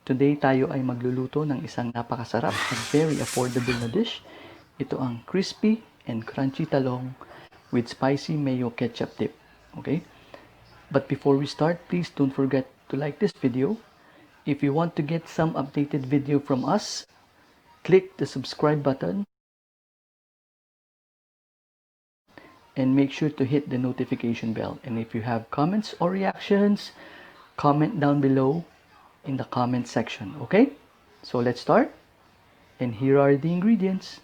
Today tayo ay magluluto ng isang napakasarap at very affordable na dish. Ito ang crispy and crunchy talong with spicy mayo ketchup dip. Okay? But before we start, please don't forget to like this video. If you want to get some updated video from us, click the subscribe button and make sure to hit the notification bell. And if you have comments or reactions, comment down below in the comment section. Okay? So let's start. And here are the ingredients.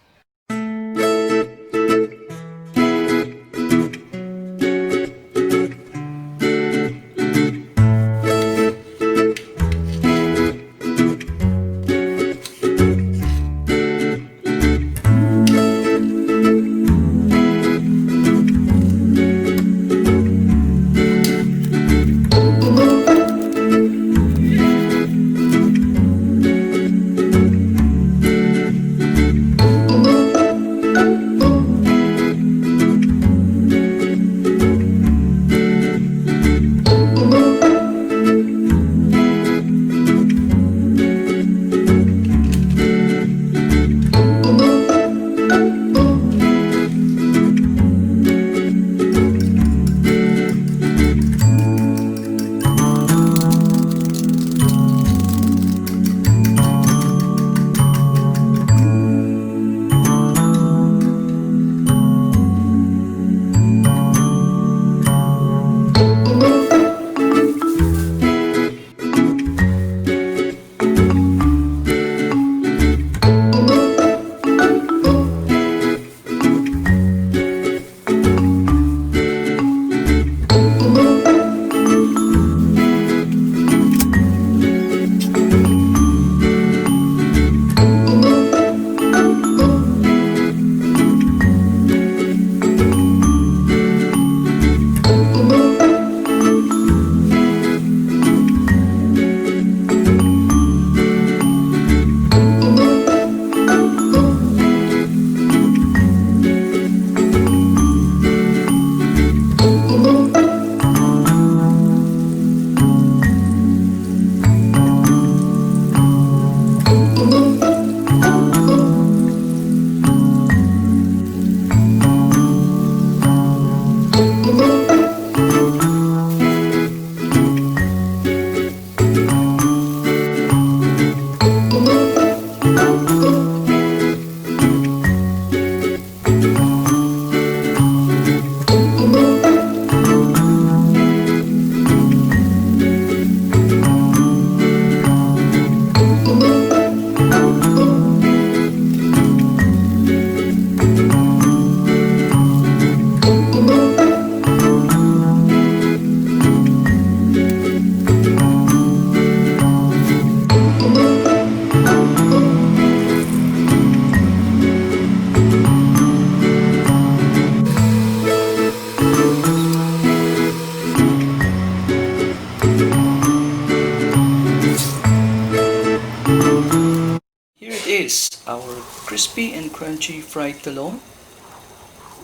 Is our crispy and crunchy fried talong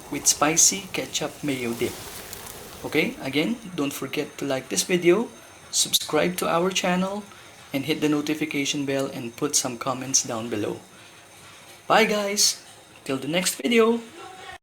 with spicy ketchup mayo dip. Okay, again, don't forget to like this video, subscribe to our channel, and hit the notification bell and put some comments down below. Bye guys, till the next video.